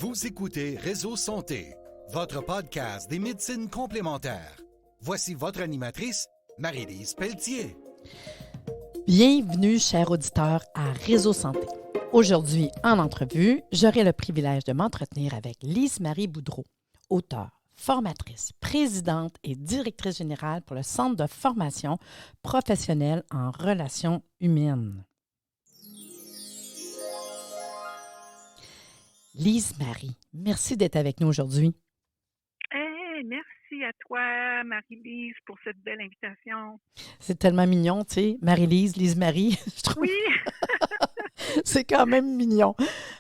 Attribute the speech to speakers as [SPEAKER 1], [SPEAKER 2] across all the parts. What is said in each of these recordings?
[SPEAKER 1] Vous écoutez Réseau Santé, votre podcast des médecines complémentaires. Voici votre animatrice, Marie-Lise Pelletier.
[SPEAKER 2] Bienvenue, chers auditeurs, à Réseau Santé. Aujourd'hui, en entrevue, j'aurai le privilège de m'entretenir avec Lise-Marie Boudreau, auteure, formatrice, présidente et directrice générale pour le Centre de formation professionnelle en relations humaines. Lise-Marie, merci d'être avec nous aujourd'hui.
[SPEAKER 3] Merci à toi, Marie-Lise, pour cette belle invitation.
[SPEAKER 2] C'est tellement mignon, tu sais, Marie-Lise, Lise-Marie, je trouve.
[SPEAKER 3] Oui!
[SPEAKER 2] C'est quand même mignon.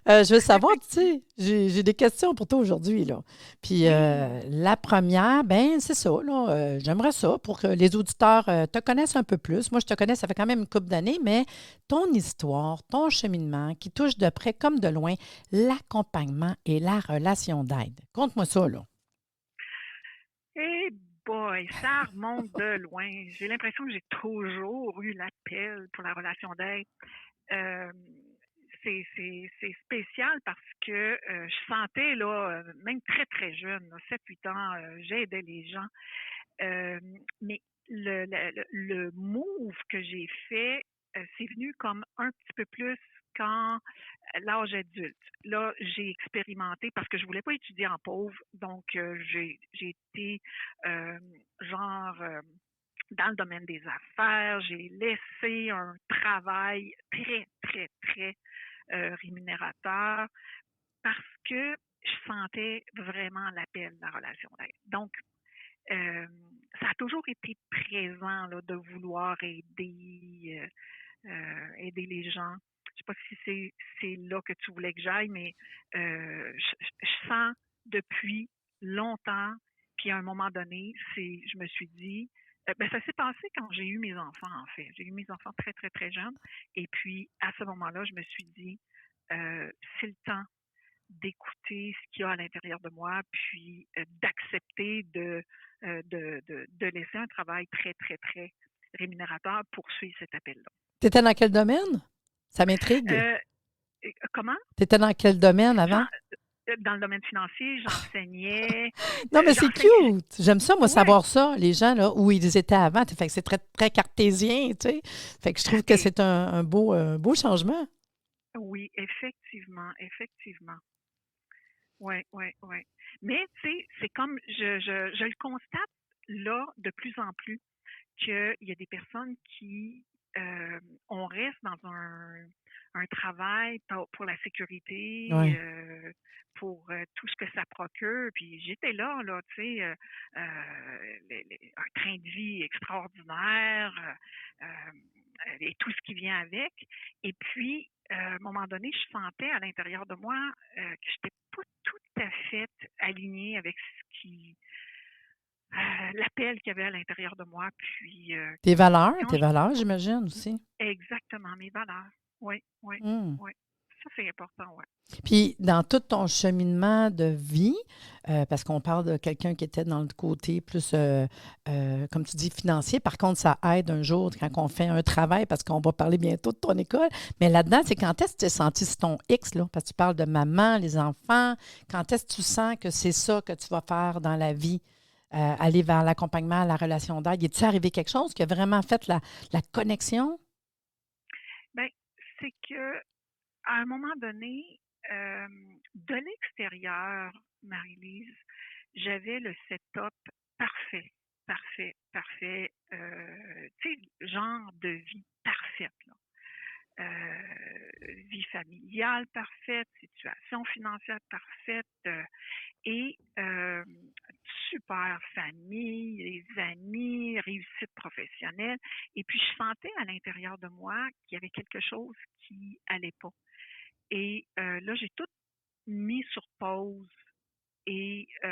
[SPEAKER 2] Je veux savoir, tu sais, j'ai des questions pour toi aujourd'hui, là. Puis la première, ben c'est ça, là. J'aimerais ça pour que les auditeurs te connaissent un peu plus. Moi, je te connais, ça fait quand même une couple d'années, mais ton histoire, ton cheminement qui touche de près comme de loin l'accompagnement et la relation d'aide. Conte-moi ça, là.
[SPEAKER 3] Eh boy, ça remonte de loin. J'ai l'impression que j'ai toujours eu l'appel pour la relation d'aide. C'est spécial parce que je sentais, là, même très, très jeune, 7-8 ans, j'aidais les gens. Mais le move que j'ai fait, c'est venu comme un petit peu plus quand l'âge adulte. Là, j'ai expérimenté parce que je voulais pas étudier en pauvre, donc j'ai été dans le domaine des affaires. J'ai laissé un travail très, très, très rémunérateur parce que je sentais vraiment l'appel de la relation d'aide. Donc, ça a toujours été présent là, de vouloir aider les gens. Je sais pas si c'est là que tu voulais que j'aille, mais je sens depuis longtemps, puis à un moment donné, je me suis dit, ça s'est passé quand j'ai eu mes enfants, en fait. J'ai eu mes enfants très, très, très jeunes. Et puis, à ce moment-là, je me suis dit, c'est le temps d'écouter ce qu'il y a à l'intérieur de moi, puis d'accepter de laisser un travail très, très, très rémunérateur pour suivre cet appel-là.
[SPEAKER 2] Tu étais dans quel domaine? Ça m'intrigue.
[SPEAKER 3] Comment?
[SPEAKER 2] Tu étais dans quel domaine avant?
[SPEAKER 3] Dans le domaine financier, j'enseignais.
[SPEAKER 2] Non, mais c'est cute. J'aime ça, moi,
[SPEAKER 3] Ouais.
[SPEAKER 2] savoir ça, les gens, là, où ils étaient avant. Fait que c'est très, très cartésien, tu sais. Fait que je trouve que c'est un beau changement.
[SPEAKER 3] Oui, effectivement, effectivement. Oui, oui, oui. Mais, tu sais, c'est comme, je le constate là, de plus en plus, qu'il y a des personnes qui, on reste dans un travail pour la sécurité,
[SPEAKER 2] Ouais.
[SPEAKER 3] pour tout ce que ça procure. Puis j'étais là, tu sais, un train de vie extraordinaire et tout ce qui vient avec. Et puis, à un moment donné, je sentais à l'intérieur de moi que je n'étais pas tout à fait alignée avec l'appel qu'il y avait à l'intérieur de moi. Puis,
[SPEAKER 2] Tes valeurs, j'imagine aussi.
[SPEAKER 3] Exactement, mes valeurs. Oui, oui, oui. Ça, c'est important, oui.
[SPEAKER 2] Puis, dans tout ton cheminement de vie, parce qu'on parle de quelqu'un qui était dans le côté plus, comme tu dis, financier. Par contre, ça aide un jour quand on fait un travail, parce qu'on va parler bientôt de ton école. Mais là-dedans, c'est quand est-ce que tu t'es senti sur ton X, là? Parce que tu parles de maman, les enfants. Quand est-ce que tu sens que c'est ça que tu vas faire dans la vie? Aller vers l'accompagnement, la relation d'aide. Est-tu arrivé quelque chose qui a vraiment fait la connexion?
[SPEAKER 3] Bien, c'est que à un moment donné, de l'extérieur, Marie-Lise, j'avais le setup parfait, parfait, parfait. Tu sais, genre de vie parfaite, là. Vie familiale parfaite, situation financière parfaite et super famille, les amis, réussite professionnelle. Et puis, je sentais à l'intérieur de moi qu'il y avait quelque chose qui allait pas. Et là, j'ai tout mis sur pause. Et tu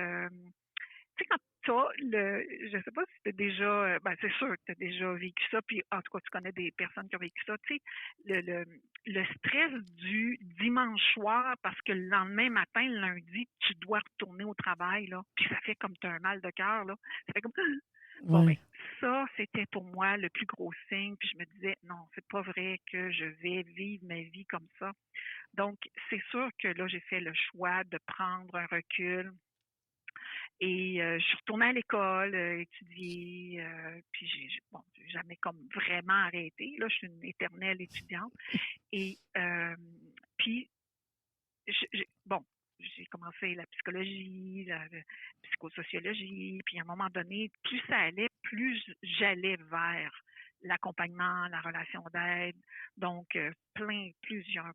[SPEAKER 3] sais, quand je sais pas si tu as déjà, c'est sûr que tu as déjà vécu ça, puis en tout cas, tu connais des personnes qui ont vécu ça, tu sais, le stress du dimanche soir, parce que le lendemain matin, le lundi, tu dois retourner au travail, là, puis ça fait comme tu as un mal de cœur, là. Ça fait comme, Bon, ben,
[SPEAKER 2] Oui.
[SPEAKER 3] ça, c'était pour moi le plus gros signe. Puis je me disais, non, c'est pas vrai que je vais vivre ma vie comme ça. Donc, c'est sûr que là, j'ai fait le choix de prendre un recul. Et je suis retournée à l'école, étudier, puis bon, j'ai jamais comme vraiment arrêté. Là, je suis une éternelle étudiante. Et puis, bon, j'ai commencé la psychologie, la psychosociologie, puis à un moment donné, plus ça allait, plus j'allais vers l'accompagnement, la relation d'aide. Donc, plusieurs.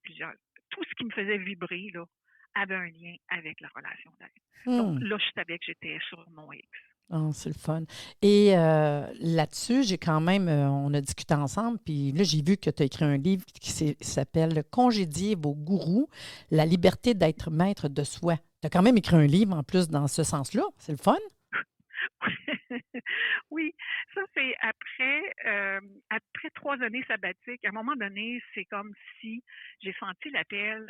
[SPEAKER 3] Tout ce qui me faisait vibrer, là, avait un lien avec la relation d'aide. Donc,
[SPEAKER 2] Hmm.
[SPEAKER 3] là, je savais que j'étais sur mon X.
[SPEAKER 2] Ah, c'est le fun. Et là-dessus, j'ai quand même, on a discuté ensemble, puis là, j'ai vu que tu as écrit un livre qui s'appelle Congédier vos gourous, la liberté d'être maître de soi. Tu as quand même écrit un livre en plus dans ce sens-là. C'est le fun?
[SPEAKER 3] Oui, ça c'est après 3 années sabbatiques. À un moment donné, c'est comme si j'ai senti l'appel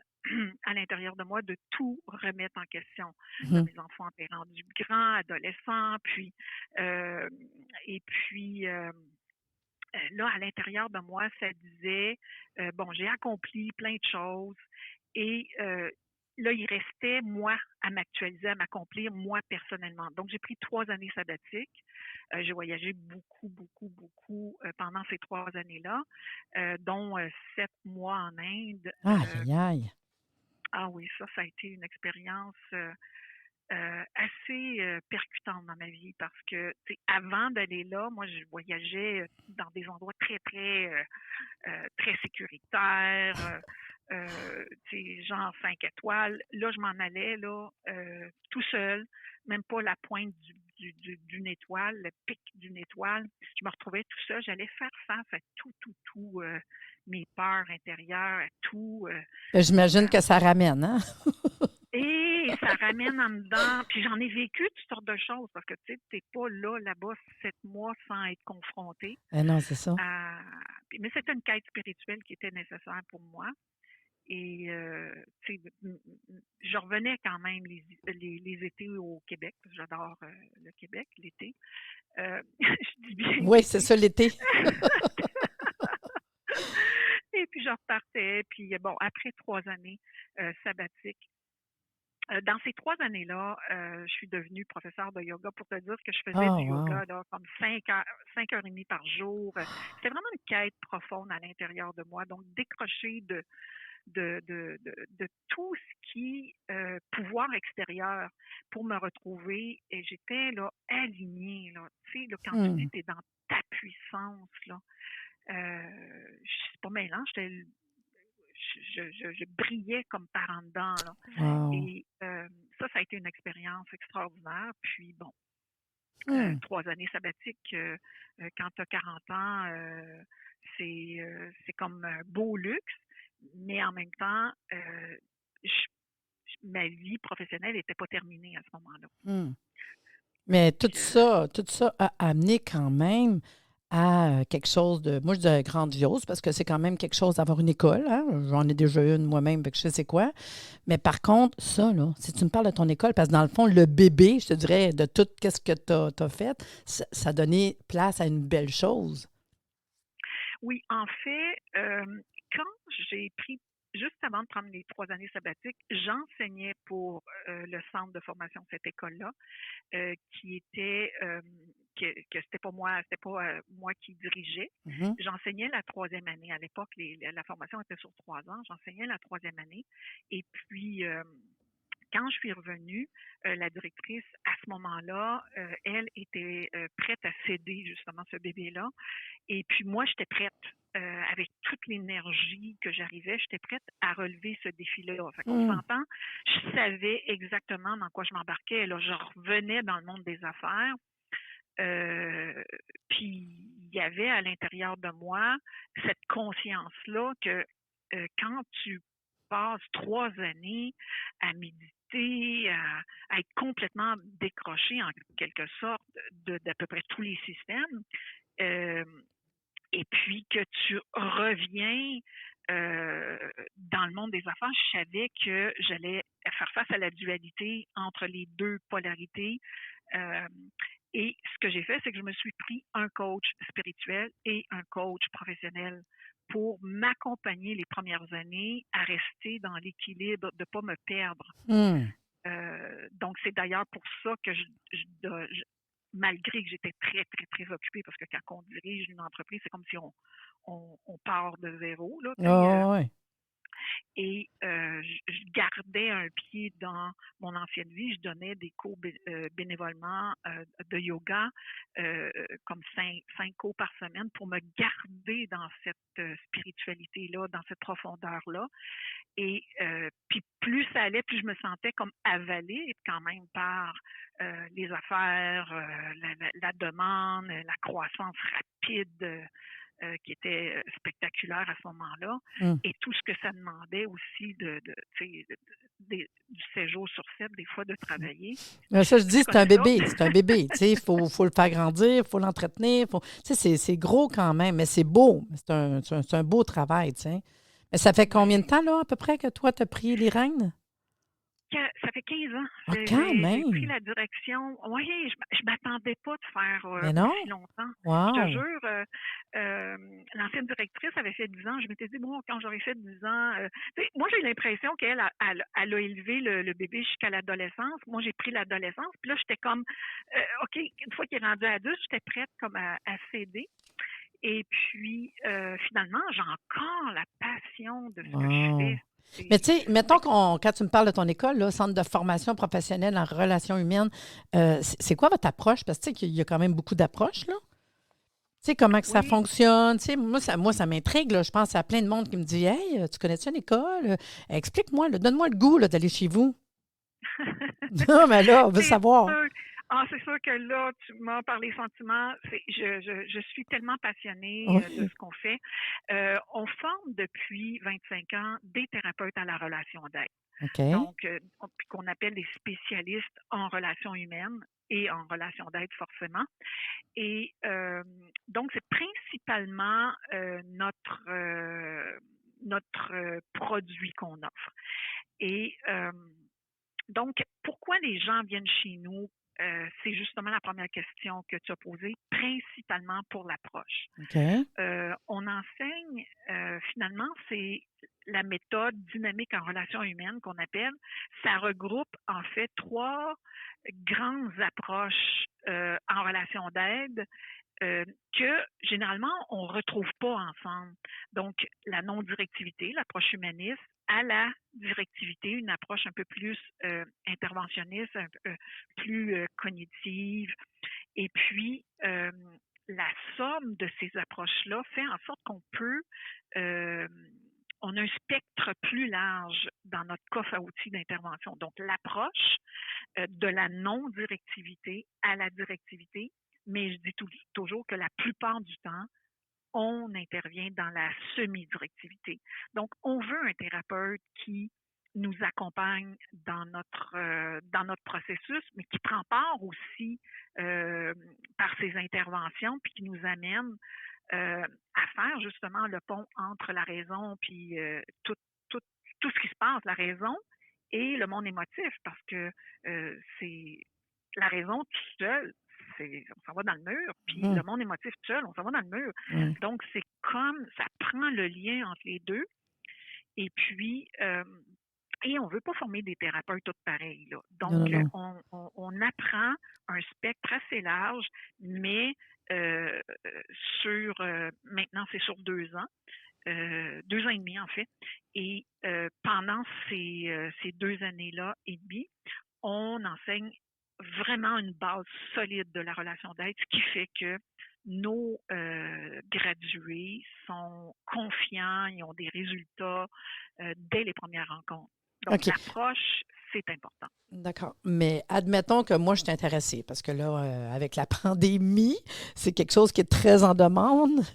[SPEAKER 3] à l'intérieur de moi de tout remettre en question. Là,
[SPEAKER 2] Mhm.
[SPEAKER 3] mes enfants étaient rendus grands, adolescents, puis et puis là, à l'intérieur de moi, ça disait bon, j'ai accompli plein de choses et là, il restait moi à m'actualiser, à m'accomplir moi personnellement. Donc, j'ai pris 3 années sabbatiques. J'ai voyagé beaucoup, beaucoup, beaucoup pendant ces 3 années-là, dont 7 mois en Inde.
[SPEAKER 2] Aïe, aïe, aïe.
[SPEAKER 3] Ah oui, ça a été une expérience assez percutante dans ma vie parce que, tu sais, avant d'aller là, moi, je voyageais dans des endroits très sécuritaires, tu sais, genre 5 étoiles. Là, je m'en allais là, tout seul, même pas la pointe d'une étoile, le pic d'une étoile. Je me retrouvais tout seul. J'allais faire face à tout, mes peurs intérieures, à tout.
[SPEAKER 2] J'imagine que ça ramène, hein?
[SPEAKER 3] Et ça ramène en dedans. Puis j'en ai vécu toutes sortes de choses parce que tu sais, t'es pas là-bas 7 mois sans être confronté.
[SPEAKER 2] Eh non, c'est ça.
[SPEAKER 3] Mais c'était une quête spirituelle qui était nécessaire pour moi. Et tu sais, je revenais quand même les étés au Québec, parce que j'adore le Québec, l'été. Je dis bien
[SPEAKER 2] Oui, c'est
[SPEAKER 3] l'été.
[SPEAKER 2] ça l'été.
[SPEAKER 3] Et puis je repartais. Puis bon, après 3 années sabbatiques, dans ces 3 années-là, je suis devenue professeure de yoga pour te dire que je faisais
[SPEAKER 2] Oh,
[SPEAKER 3] du
[SPEAKER 2] wow.
[SPEAKER 3] yoga là, comme 5 heures, 5 heures et demie par jour. C'était vraiment une quête profonde à l'intérieur de moi. Donc, décrocher de tout ce qui pouvoir extérieur pour me retrouver. Et j'étais là alignée. Là. Tu sais, là, quand tu dis
[SPEAKER 2] Hmm.
[SPEAKER 3] que tu es dans ta puissance, là, c'est pas mêlant, je brillais comme par en dedans. Là.
[SPEAKER 2] Wow.
[SPEAKER 3] Et ça a été une expérience extraordinaire. Puis bon,
[SPEAKER 2] Hmm.
[SPEAKER 3] 3 années sabbatiques, quand tu as 40 ans, c'est comme un beau luxe, mais en même temps, ma vie professionnelle n'était pas terminée à ce moment-là.
[SPEAKER 2] Hmm. Mais
[SPEAKER 3] Donc,
[SPEAKER 2] tout ça a amené quand même à quelque chose de, moi je dirais grandiose, parce que c'est quand même quelque chose d'avoir une école. Hein? J'en ai déjà une moi-même, fait que je sais c'est quoi. Mais par contre, ça, là, si tu me parles de ton école, parce que dans le fond, le bébé, je te dirais, de tout ce que tu as fait, ça a donné place à une belle chose.
[SPEAKER 3] oui, en fait, quand j'ai pris, juste avant de prendre les 3 années sabbatiques, j'enseignais pour le centre de formation, cette école-là, qui était, que c'était pas moi qui dirigeais.
[SPEAKER 2] Mhm.
[SPEAKER 3] J'enseignais la 3e année. À l'époque, la formation était sur 3 ans. J'enseignais la 3e année. Et puis, quand je suis revenue, la directrice, à ce moment-là, elle était prête à céder justement ce bébé-là. Et puis moi, j'étais prête. Avec toute l'énergie que j'arrivais, j'étais prête à relever ce défi-là. Fait qu'on
[SPEAKER 2] Hmm.
[SPEAKER 3] s'entend, je savais exactement dans quoi je m'embarquais. Là, je revenais dans le monde des affaires. Puis il y avait à l'intérieur de moi cette conscience-là que quand tu passes 3 années à méditer, à être complètement décroché en quelque sorte d'à peu près tous les systèmes, euh, et puis que tu reviens dans le monde des affaires, je savais que j'allais faire face à la dualité entre les deux polarités. Euh, Et ce que j'ai fait, c'est que je me suis pris un coach spirituel et un coach professionnel pour m'accompagner les premières années à rester dans l'équilibre, de ne pas me perdre. Donc, c'est d'ailleurs pour ça que malgré que j'étais très, très, très occupée, parce que quand on dirige une entreprise, c'est comme si on part de zéro, là,
[SPEAKER 2] Ouais.
[SPEAKER 3] et je gardais un pied dans mon ancienne vie. Je donnais des cours bénévolement de yoga, comme 5 cours par semaine, pour me garder dans cette spiritualité-là, dans cette profondeur-là. Et puis plus ça allait, plus je me sentais comme avalée quand même par les affaires, la demande, la croissance rapide qui était spectaculaire à ce moment-là, et tout ce que ça demandait aussi du 7 jours sur 7, des fois, de travailler.
[SPEAKER 2] Mais ça, je dis, c'est un bébé. C'est un bébé. Il faut le faire grandir, il faut l'entretenir. C'est gros quand même, mais c'est beau. C'est un beau travail. T'sais. Mais ça fait combien de temps, là, à peu près, que toi, tu as pris les rênes?
[SPEAKER 3] Ça fait 15 ans.
[SPEAKER 2] Ah, quand même!
[SPEAKER 3] J'ai pris la direction. Oui, je ne m'attendais pas de faire aussi longtemps.
[SPEAKER 2] Wow.
[SPEAKER 3] Je te jure, l'ancienne directrice avait fait 10 ans. Je m'étais dit, bon, quand j'aurais fait 10 ans... moi, j'ai l'impression qu'elle a élevé le bébé jusqu'à l'adolescence. Moi, j'ai pris l'adolescence. Puis là, j'étais comme, OK, une fois qu'il est rendu adulte, j'étais prête comme à céder. Et puis, finalement, j'ai encore la passion de ce que je fais.
[SPEAKER 2] Mais tu sais, mettons quand tu me parles de ton école, là, Centre de formation professionnelle en relations humaines, c'est quoi votre approche? Parce que tu sais qu'il y a quand même beaucoup d'approches, là. Tu sais, comment que ça fonctionne? Tu sais, moi, ça m'intrigue, là. Je pense à plein de monde qui me dit « Hey, tu connais-tu une école? Explique-moi, là, donne-moi le goût là, d'aller chez vous. » Non, mais là, on veut savoir.
[SPEAKER 3] C'est sûr que là, tu m'as parlé sentiments. Je suis tellement passionnée de ce qu'on fait. On forme depuis 25 ans des thérapeutes à la relation d'aide. Donc, qu'on appelle des spécialistes en relations humaines et en relations d'aide forcément. Et donc, c'est principalement notre produit qu'on offre. Et donc, pourquoi les gens viennent chez nous? C'est justement la première question que tu as posée, principalement pour l'approche. On enseigne, finalement, c'est la méthode dynamique en relations humaines qu'on appelle. Ça regroupe en fait 3 grandes approches en relation d'aide que généralement on ne retrouve pas ensemble. Donc, la non-directivité, l'approche humaniste, à la directivité, une approche un peu plus interventionniste, un peu plus cognitive. Et puis, la somme de ces approches-là fait en sorte qu'on peut, on a un spectre plus large dans notre coffre à outils d'intervention. Donc, l'approche de la non-directivité à la directivité, mais je dis toujours que la plupart du temps, on intervient dans la semi-directivité. Donc, on veut un thérapeute qui nous accompagne dans notre processus, mais qui prend part aussi par ses interventions, puis qui nous amène à faire justement le pont entre la raison puis tout ce qui se passe, la raison et le monde émotif, parce que c'est la raison toute seule, on s'en va dans le mur, puis le monde émotif tout seul, on s'en va dans le mur. Donc, c'est comme, ça prend le lien entre les deux, et puis, et on ne veut pas former des thérapeutes tous pareils, là. Donc, on apprend un spectre assez large, mais maintenant, c'est sur 2 ans. 2 ans et demi, en fait. Et pendant ces 2 années-là et demie, on enseigne vraiment une base solide de la relation d'aide, ce qui fait que nos gradués sont confiants, ils ont des résultats dès les premières rencontres. Donc, l'approche, c'est important.
[SPEAKER 2] D'accord. Mais admettons que moi, je suis intéressée, parce que là, avec la pandémie, c'est quelque chose qui est très en demande.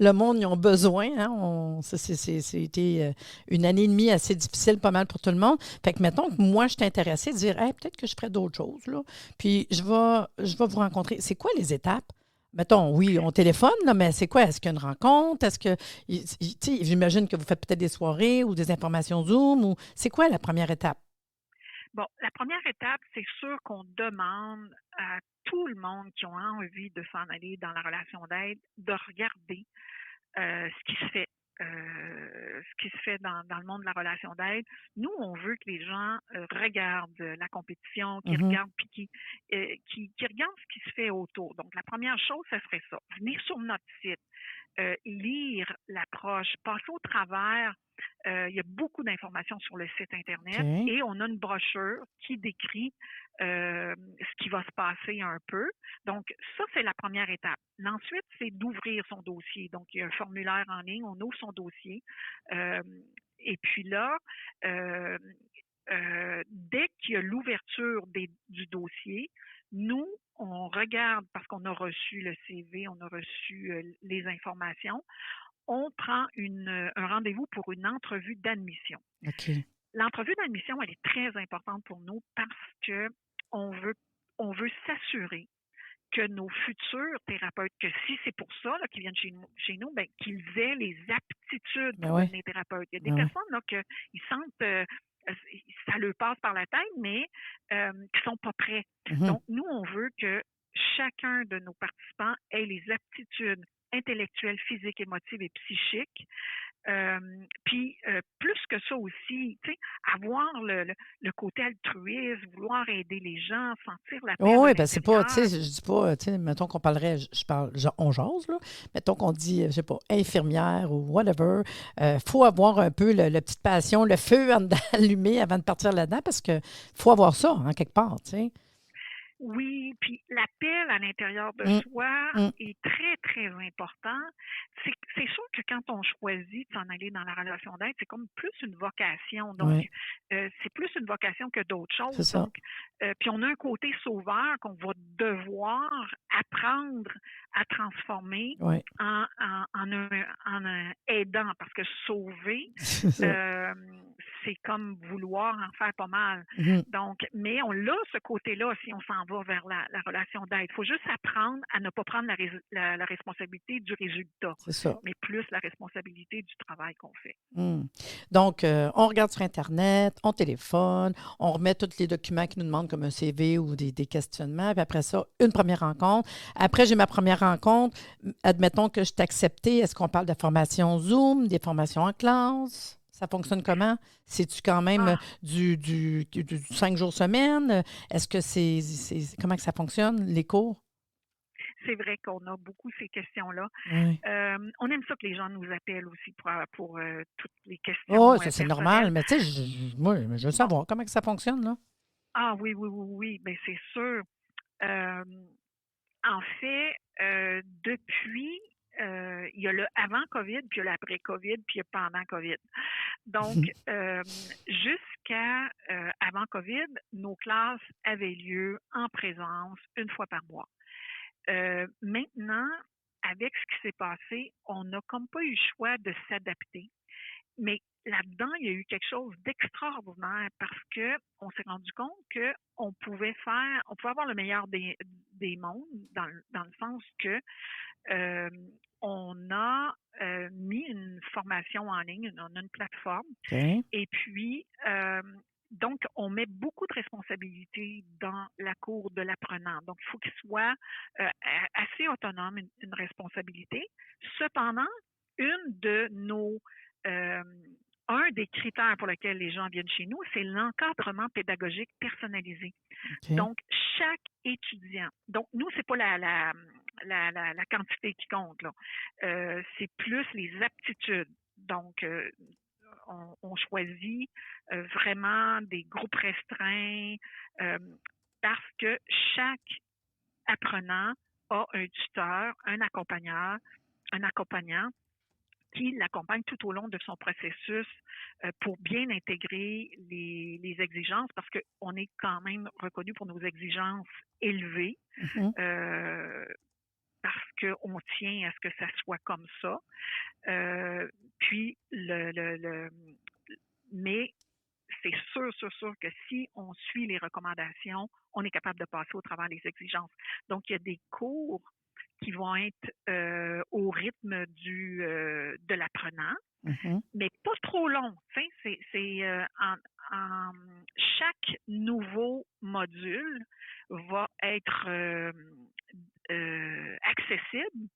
[SPEAKER 2] Le monde, ils ont besoin. Hein? C'était une année et demie assez difficile, pas mal pour tout le monde. Fait que, mettons que moi, je suis intéressée de dire, hey, peut-être que je ferais d'autres choses, là. Puis, je vais vous rencontrer. C'est quoi les étapes? Mettons, oui, on téléphone, là, mais c'est quoi? Est-ce qu'il y a une rencontre? Est-ce que, j'imagine que vous faites peut-être des soirées ou des informations Zoom, ou c'est quoi la première étape?
[SPEAKER 3] Bon, la première étape, c'est sûr qu'on demande à tout le monde qui a envie de s'en aller dans la relation d'aide de regarder ce qui se fait. Ce qui se fait dans le monde de la relation d'aide. Nous, on veut que les gens regardent la compétition, qui
[SPEAKER 2] Mhm.
[SPEAKER 3] regardent puis qui regardent ce qui se fait autour. Donc, la première chose, ce serait ça. Venir sur notre site, lire l'approche, passer au travers. Il y a beaucoup d'informations sur le site Internet
[SPEAKER 2] OK.
[SPEAKER 3] et on a une brochure qui décrit ce qui va se passer un peu. Donc, ça, c'est la première étape. Ensuite, c'est d'ouvrir son dossier. Donc, il y a un formulaire en ligne, on ouvre son dossier. Euh, et puis là, euh, dès qu'il y a l'ouverture du dossier, nous, on regarde, parce qu'on a reçu le CV, on a reçu les informations, on prend un rendez-vous pour une entrevue d'admission.
[SPEAKER 2] OK.
[SPEAKER 3] L'entrevue d'admission, elle est très importante pour nous parce que on veut, on veut s'assurer que nos futurs thérapeutes, que si c'est pour ça là, qu'ils viennent chez nous ben, qu'ils aient les aptitudes
[SPEAKER 2] Ben
[SPEAKER 3] pour
[SPEAKER 2] oui.
[SPEAKER 3] devenir thérapeute. Il y a des
[SPEAKER 2] Ben oui.
[SPEAKER 3] personnes là, ils sentent, ça leur passe par la tête, mais qui ne sont pas prêts.
[SPEAKER 2] Mhm.
[SPEAKER 3] Donc, nous, on veut que chacun de nos participants ait les aptitudes intellectuelles, physiques, émotives et psychiques. Puis plus que ça aussi, tu sais, avoir le côté altruiste, vouloir aider les gens, sentir la paix
[SPEAKER 2] Oh,
[SPEAKER 3] de
[SPEAKER 2] oui, ben c'est pas, tu sais,
[SPEAKER 3] l'intérieur.
[SPEAKER 2] je dis pas, tu sais, mettons qu'on parlerait, je parle, on jase, là, mettons qu'on dit, je sais pas, infirmière ou whatever, faut avoir un peu le petite passion, le feu allumé avant de partir là-dedans parce que faut avoir ça, en quelque part, tu sais.
[SPEAKER 3] Oui, puis l'appel à l'intérieur de
[SPEAKER 2] Mm,
[SPEAKER 3] soi
[SPEAKER 2] mm,
[SPEAKER 3] est très, très important. C'est sûr que quand on choisit de s'en aller dans la relation d'aide, c'est comme plus une vocation. Donc,
[SPEAKER 2] ouais,
[SPEAKER 3] c'est plus une vocation que d'autres
[SPEAKER 2] c'est
[SPEAKER 3] choses.
[SPEAKER 2] ça.
[SPEAKER 3] Donc, puis on a un côté sauveur qu'on va devoir apprendre à transformer
[SPEAKER 2] Ouais,
[SPEAKER 3] en un aidant, parce que sauver,
[SPEAKER 2] c'est ça.
[SPEAKER 3] euh, c'est comme vouloir en faire pas mal.
[SPEAKER 2] Mhm,
[SPEAKER 3] Donc, mais on a ce côté-là si on s'en va vers la relation d'aide. Il faut juste apprendre à ne pas prendre la responsabilité du résultat,
[SPEAKER 2] c'est ça.
[SPEAKER 3] mais plus la responsabilité du travail qu'on fait.
[SPEAKER 2] Mm. Donc, on regarde sur Internet, on téléphone, on remet tous les documents qui nous demandent comme un CV ou des questionnements, puis après ça, une première rencontre. Après, j'ai ma première rencontre. Admettons que je t'ai accepté. Est-ce qu'on parle de formation Zoom, des formations en classe? Ça fonctionne comment? C'est-tu quand même
[SPEAKER 3] Ah,
[SPEAKER 2] du 5 jours semaine? Est-ce que comment que ça fonctionne, les cours?
[SPEAKER 3] c'est vrai qu'on a beaucoup ces questions-là.
[SPEAKER 2] Oui.
[SPEAKER 3] On aime ça que les gens nous appellent aussi pour toutes les
[SPEAKER 2] Oh,
[SPEAKER 3] questions
[SPEAKER 2] ça, c'est normal,
[SPEAKER 3] personnelles.
[SPEAKER 2] mais tu sais, moi, je veux
[SPEAKER 3] Bon,
[SPEAKER 2] savoir comment que ça fonctionne, là.
[SPEAKER 3] ah oui, oui, oui, oui, bien c'est sûr. Euh, En fait, depuis, il y a le avant COVID, puis il y a l'après COVID, puis il y a pendant COVID. Donc, jusqu'à avant COVID, nos classes avaient lieu en présence une fois par mois. Maintenant, avec ce qui s'est passé, on n'a comme pas eu le choix de s'adapter. Mais là-dedans, il y a eu quelque chose d'extraordinaire parce que on s'est rendu compte que on pouvait avoir le meilleur des mondes dans le sens que euh, on a mis une formation en ligne, on a une plateforme,
[SPEAKER 2] OK.
[SPEAKER 3] et puis donc on met beaucoup de responsabilités dans la cour de l'apprenant. Donc il faut qu'il soit assez autonome, une responsabilité. Cependant, une de nos euh, un des critères pour lesquels les gens viennent chez nous, c'est l'encadrement pédagogique personnalisé.
[SPEAKER 2] OK.
[SPEAKER 3] Donc, chaque étudiant, donc nous, c'est pas la quantité qui compte, là. C'est plus les aptitudes. Donc, on choisit vraiment des groupes restreints euh, parce que chaque apprenant a un tuteur, un accompagnant qui l'accompagne tout au long de son processus pour bien intégrer les exigences, parce qu'on est quand même reconnu pour nos exigences élevées,
[SPEAKER 2] Mhm.
[SPEAKER 3] euh, parce qu'on tient à ce que ça soit comme ça. Euh, puis, mais c'est sûr, sûr, sûr que si on suit les recommandations, on est capable de passer au travers des exigences. Donc, il y a des cours qui vont être au rythme de de l'apprenant,
[SPEAKER 2] Mhm.
[SPEAKER 3] mais pas trop long. Tu sais, en chaque nouveau module va être accessible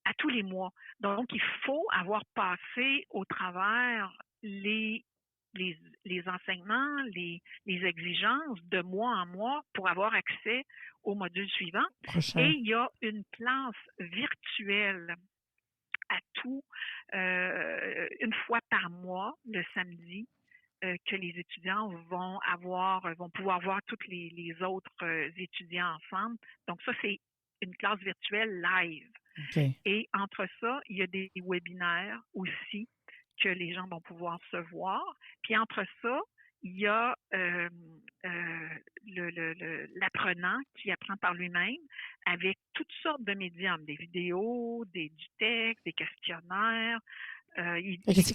[SPEAKER 3] à tous les mois. Donc, il faut avoir passé au travers les, les enseignements, les exigences de mois en mois pour avoir accès au module suivant. Et
[SPEAKER 2] Prochain.
[SPEAKER 3] il y a une classe virtuelle à tout, une fois par mois, le samedi, que les étudiants vont pouvoir voir tous les autres étudiants ensemble. Donc ça, c'est une classe virtuelle live.
[SPEAKER 2] OK.
[SPEAKER 3] Et entre ça, il y a des webinaires aussi que les gens vont pouvoir se voir. Puis entre ça, il y a l'apprenant qui apprend par lui-même avec toutes sortes de médiums, des vidéos, du texte, des questionnaires.
[SPEAKER 2] Fait que c'est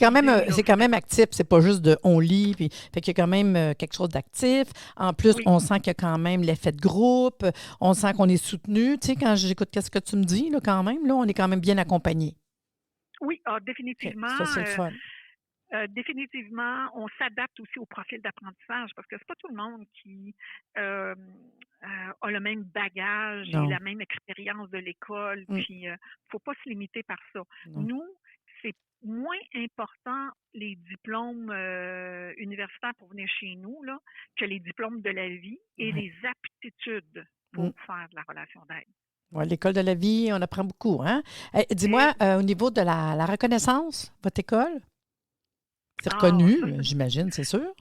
[SPEAKER 2] quand même actif, c'est pas juste de on lit, puis fait qu'il y a quand même quelque chose d'actif. En plus,
[SPEAKER 3] Oui,
[SPEAKER 2] on sent qu'il y a quand même l'effet de groupe, on sent qu'on est soutenu. Tu sais, quand j'écoute qu'est-ce que tu me dis, là, quand même, là, on est quand même bien accompagné.
[SPEAKER 3] oui,
[SPEAKER 2] OK,
[SPEAKER 3] définitivement.
[SPEAKER 2] ça, c'est le fun.
[SPEAKER 3] Définitivement, on s'adapte aussi au profil d'apprentissage parce que c'est pas tout le monde qui euh, a le même bagage et
[SPEAKER 2] Non,
[SPEAKER 3] la même expérience de l'école.
[SPEAKER 2] mm,
[SPEAKER 3] Puis, faut pas se limiter par ça.
[SPEAKER 2] non.
[SPEAKER 3] Nous, c'est moins important les diplômes universitaires pour venir chez nous là, que les diplômes de la vie et
[SPEAKER 2] Ouais.
[SPEAKER 3] les aptitudes
[SPEAKER 2] Mm.
[SPEAKER 3] pour faire de la relation d'aide.
[SPEAKER 2] Ouais, l'école de la vie, on apprend beaucoup, hein?
[SPEAKER 3] Et
[SPEAKER 2] Dis-moi, au niveau de la reconnaissance, votre école, c'est
[SPEAKER 3] ah,
[SPEAKER 2] reconnu,
[SPEAKER 3] ça,
[SPEAKER 2] j'imagine, c'est sûr?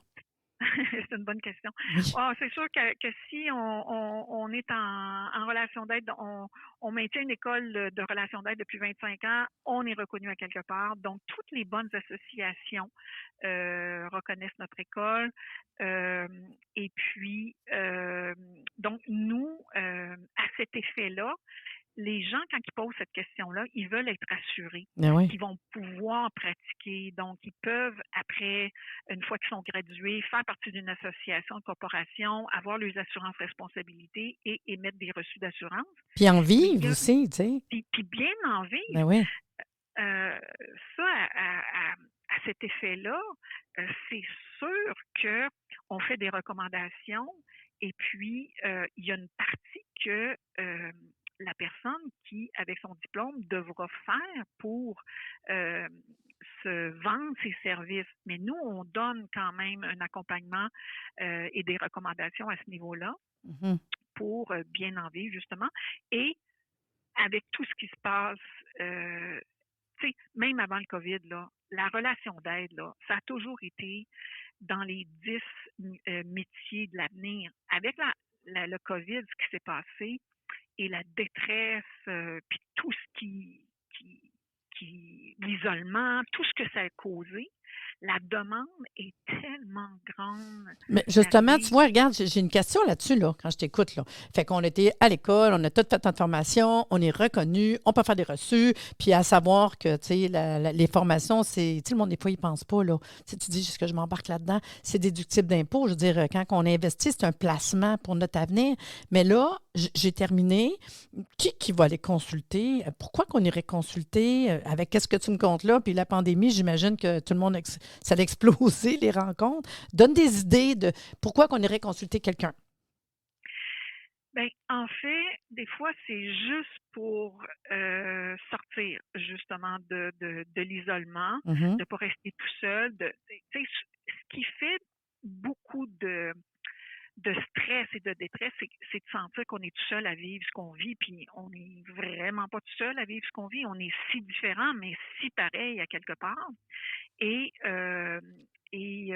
[SPEAKER 3] c'est une bonne question.
[SPEAKER 2] Oui.
[SPEAKER 3] Ah, c'est sûr que si on est en relation d'aide, on maintient une école de relation d'aide depuis 25 ans, on est reconnu à quelque part. Donc, toutes les bonnes associations reconnaissent notre école. Euh, et puis, donc, nous, à cet effet-là, les gens, quand ils posent cette question-là, ils veulent être assurés
[SPEAKER 2] Ben oui.
[SPEAKER 3] qu'ils vont pouvoir pratiquer. Donc, ils peuvent, après, une fois qu'ils sont gradués, faire partie d'une association, de corporation, avoir leurs assurances responsabilités et émettre des reçus d'assurance.
[SPEAKER 2] Puis en
[SPEAKER 3] Mais il y
[SPEAKER 2] vivre
[SPEAKER 3] a,
[SPEAKER 2] aussi, tu sais.
[SPEAKER 3] puis bien en
[SPEAKER 2] Ben
[SPEAKER 3] vivre.
[SPEAKER 2] oui.
[SPEAKER 3] Euh, ça, à cet effet-là, c'est sûr que on fait des recommandations et puis il y a une partie que la personne qui, avec son diplôme, devra faire pour euh, se vendre ses services. Mais nous, on donne quand même un accompagnement et des recommandations à ce niveau-là
[SPEAKER 2] Mhm.
[SPEAKER 3] pour bien en vivre, justement. Et avec tout ce qui se passe, tu sais, même avant le COVID, là, la relation d'aide, là, ça a toujours été dans les 10 métiers de l'avenir. Avec le COVID, ce qui s'est passé et la détresse, puis tout ce l'isolement, tout ce que ça a causé, la demande est tellement grande
[SPEAKER 2] Mais justement, tu
[SPEAKER 3] d'arriver.
[SPEAKER 2] vois, regarde, j'ai une question là-dessus, là, quand je t'écoute, là. Fait qu'on était à l'école, on a tout fait notre formation, on est reconnu, on peut faire des reçus, puis à savoir que, tu sais, les formations, c'est, tu sais, le monde, des fois, il pense pas, là. Tu sais, tu dis, est-ce que je m'embarque là-dedans? C'est déductible d'impôt. Je veux dire, quand on investit, c'est un placement pour notre avenir. Mais là, j'ai terminé. Qui va aller consulter? Pourquoi qu'on irait consulter? Avec qu'est-ce que tu me comptes là? Puis la pandémie, j'imagine que tout le monde, ça a explosé, les rencontres. Donne des idées de pourquoi qu'on irait consulter quelqu'un.
[SPEAKER 3] Ben, en fait, des fois, c'est juste pour sortir justement de l'isolement,
[SPEAKER 2] Mhm.
[SPEAKER 3] de pas rester tout seul. Tu sais, ce qui fait beaucoup de stress et de détresse, c'est de sentir qu'on est tout seul à vivre ce qu'on vit, puis on n'est vraiment pas tout seul à vivre ce qu'on vit. On est si différents, mais si pareil à quelque part. Et, euh, et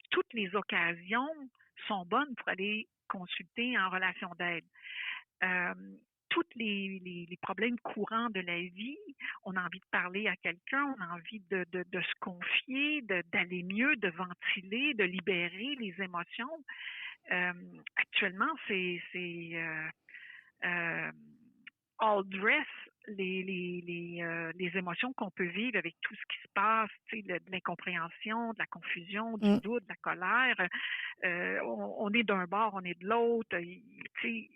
[SPEAKER 3] toutes les occasions sont bonnes pour aller consulter en relation d'aide. Euh, tous les problèmes courants de la vie, on a envie de parler à quelqu'un, on a envie de se confier, d'aller mieux, de ventiler, de libérer les émotions. Actuellement, c'est all dress les émotions qu'on peut vivre avec tout ce qui se passe, tu sais, de l'incompréhension, de la confusion, du
[SPEAKER 2] Mm.
[SPEAKER 3] doute, de la colère. On est d'un bord, on est de l'autre. Tu sais,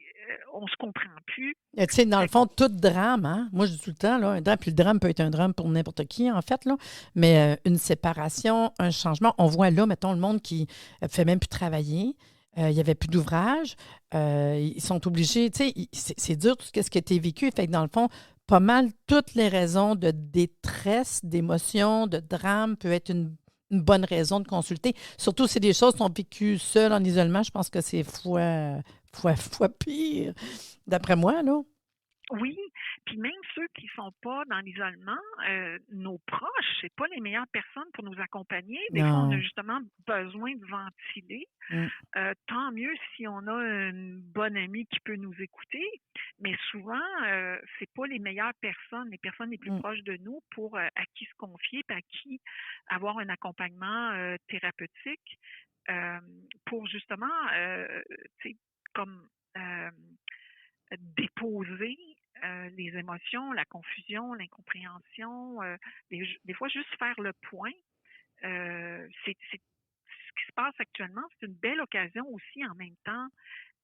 [SPEAKER 3] on se comprend plus.
[SPEAKER 2] Tu sais, dans le
[SPEAKER 3] Fait
[SPEAKER 2] fond, tout drame, hein? Moi, je dis tout le temps, là, un drame, puis le drame peut être un drame pour n'importe qui, en fait, là. Mais une séparation, un changement, on voit là, mettons, le monde qui ne fait même plus travailler. Il n'y avait plus d'ouvrage. Ils sont obligés, tu sais, c'est dur tout ce qui a été vécu. Fait que dans le fond, pas mal toutes les raisons de détresse, d'émotion, de drame peut être une bonne raison de consulter. Surtout si des choses sont vécues seules en isolement, je pense que c'est fois pire, d'après moi, là.
[SPEAKER 3] Oui, puis même ceux qui sont pas dans l'isolement, nos proches, c'est pas les meilleures personnes pour nous accompagner. Des fois, on a
[SPEAKER 2] Non.
[SPEAKER 3] justement besoin de ventiler.
[SPEAKER 2] Mm.
[SPEAKER 3] Tant mieux si on a une bonne amie qui peut nous écouter, mais souvent, c'est pas les meilleures personnes, les personnes les plus
[SPEAKER 2] Mm.
[SPEAKER 3] proches de nous pour à qui se confier, puis à qui avoir un accompagnement thérapeutique pour justement, tu sais, comme déposer les émotions, la confusion, l'incompréhension, des fois juste faire le point. C'est ce qui se passe actuellement, c'est une belle occasion aussi en même temps,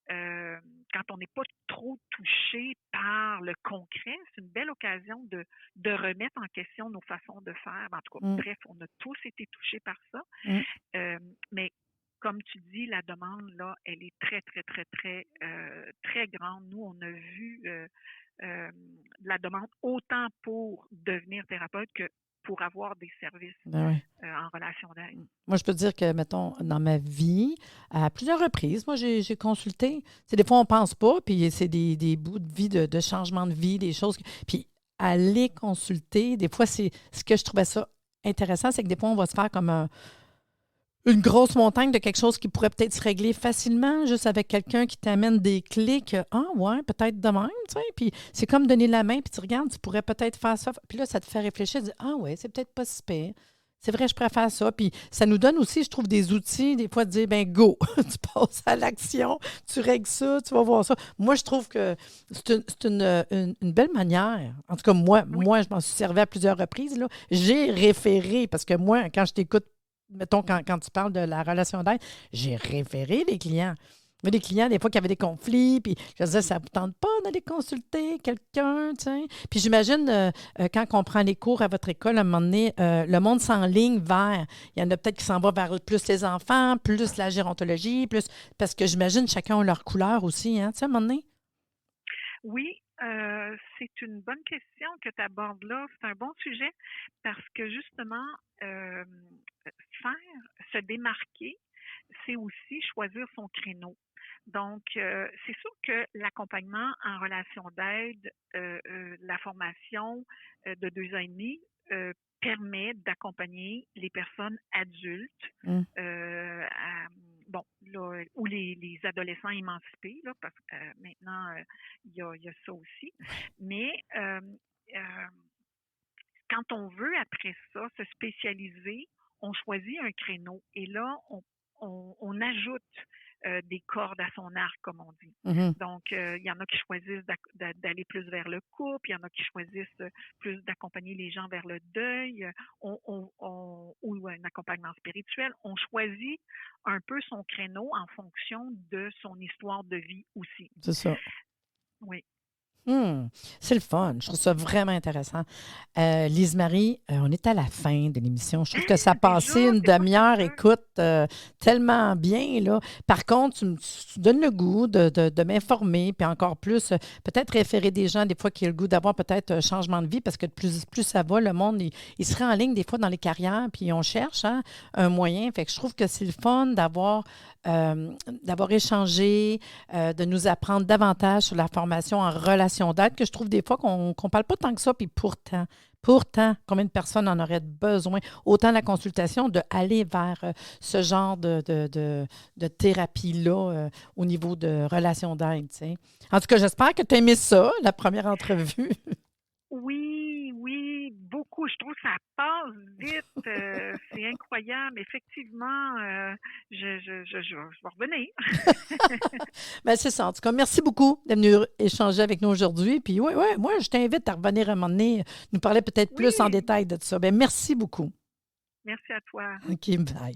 [SPEAKER 3] quand on n'est pas trop touché par le concret, c'est une belle occasion de remettre en question nos façons de faire. En tout cas,
[SPEAKER 2] Mm.
[SPEAKER 3] bref, on a tous été touchés par ça.
[SPEAKER 2] Mm.
[SPEAKER 3] Mais comme tu dis, la demande, là, elle est très, très, très, très, très grande. Nous, on a vu la demande autant pour devenir thérapeute que pour avoir des services
[SPEAKER 2] Ben oui.
[SPEAKER 3] en relation d'aide.
[SPEAKER 2] Moi, je peux te dire que, mettons, dans ma vie, à plusieurs reprises, moi, j'ai consulté. C'est des fois, on ne pense pas, puis c'est des bouts de vie, de changement de vie, des choses. Puis aller consulter, des fois, c'est ce que je trouvais ça intéressant, c'est que des fois, on va se faire comme une grosse montagne de quelque chose qui pourrait peut-être se régler facilement, juste avec quelqu'un qui t'amène des clés que, ah ouais, peut-être de même, tu sais. Puis c'est comme donner la main, puis tu regardes, tu pourrais peut-être faire ça. Puis là, ça te fait réfléchir, tu dis, ah ouais, c'est peut-être pas si pire. C'est vrai, je préfère ça. Puis ça nous donne aussi, je trouve, des outils, des fois, de dire, ben go, tu passes à l'action, tu règles ça, tu vas voir ça. Moi, je trouve que c'est une belle manière. En tout cas,
[SPEAKER 3] Oui,
[SPEAKER 2] moi, je m'en suis servi à plusieurs reprises, là. J'ai référé, parce que moi, quand je t'écoute, mettons, quand tu parles de la relation d'aide, j'ai référé les clients. Moi, des clients, des fois, qui avaient des conflits, puis je disais, ça ne vous tente pas d'aller consulter quelqu'un, tu sais. Puis j'imagine, quand on prend les cours à votre école, à un moment donné, le monde s'enligne vers, il y en a peut-être qui s'en va vers plus les enfants, plus la gérontologie, plus, parce que j'imagine, chacun a leur couleur aussi, hein, tu sais, à un moment donné.
[SPEAKER 3] oui, c'est une bonne question que tu abordes là. C'est un bon sujet parce que justement, faire, se démarquer, c'est aussi choisir son créneau. Donc, c'est sûr que l'accompagnement en relation d'aide, la formation de 2 ans et demi permet d'accompagner les personnes adultes,
[SPEAKER 2] Mm.
[SPEAKER 3] bon, là, ou les adolescents émancipés, là, parce que maintenant, il y a ça aussi. Mais euh, quand on veut, après ça, se spécialiser, on choisit un créneau et là, on ajoute des cordes à son arc, comme on dit.
[SPEAKER 2] Mhm.
[SPEAKER 3] Donc, il y en a qui choisissent d'aller plus vers le couple, il y en a qui choisissent plus d'accompagner les gens vers le deuil ou un accompagnement spirituel. On choisit un peu son créneau en fonction de son histoire de vie aussi.
[SPEAKER 2] C'est ça.
[SPEAKER 3] Oui.
[SPEAKER 2] C'est le fun. Je trouve ça vraiment intéressant. Lise-Marie, on est à la fin de l'émission. Je trouve que ça a passé
[SPEAKER 3] Déjà,
[SPEAKER 2] une
[SPEAKER 3] c'est pas
[SPEAKER 2] demi-heure,
[SPEAKER 3] ça.
[SPEAKER 2] écoute, tellement bien, là. Par contre, tu donnes le goût de m'informer, puis encore plus, peut-être référer des gens, des fois, qui ont le goût d'avoir peut-être un changement de vie, parce que plus ça va, le monde, il se rend en ligne, des fois, dans les carrières, puis on cherche, hein, un moyen. Fait que je trouve que c'est le fun d'avoir échangé, de nous apprendre davantage sur la formation en relation d'aide, que je trouve des fois qu'on ne parle pas tant que ça, puis pourtant, combien de personnes en auraient besoin, autant la consultation, d'aller vers ce genre de thérapie-là au niveau de relation d'aide, tu sais. En tout cas, j'espère que tu as aimé ça, la première entrevue.
[SPEAKER 3] Oui, oui, beaucoup. Je trouve que ça passe vite. C'est c'est incroyable. Effectivement, je vais revenir.
[SPEAKER 2] Ben, c'est ça. En tout cas, merci beaucoup d'être venu échanger avec nous aujourd'hui. Puis, ouais, moi, je t'invite à revenir à un moment donné, nous parler peut-être plus en détail de ça. Ben, merci beaucoup.
[SPEAKER 3] Merci à toi.
[SPEAKER 2] OK, bye.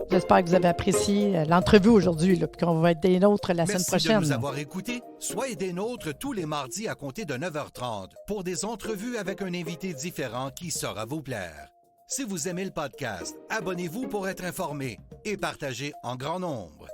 [SPEAKER 2] J'espère que vous avez apprécié l'entrevue aujourd'hui, puis qu'on va être des nôtres la semaine prochaine.
[SPEAKER 1] Merci de nous avoir écoutés. Soyez des nôtres tous les mardis à compter de 9h30 pour des entrevues avec un invité différent qui saura vous plaire. Si vous aimez le podcast, abonnez-vous pour être informé et partagez en grand nombre.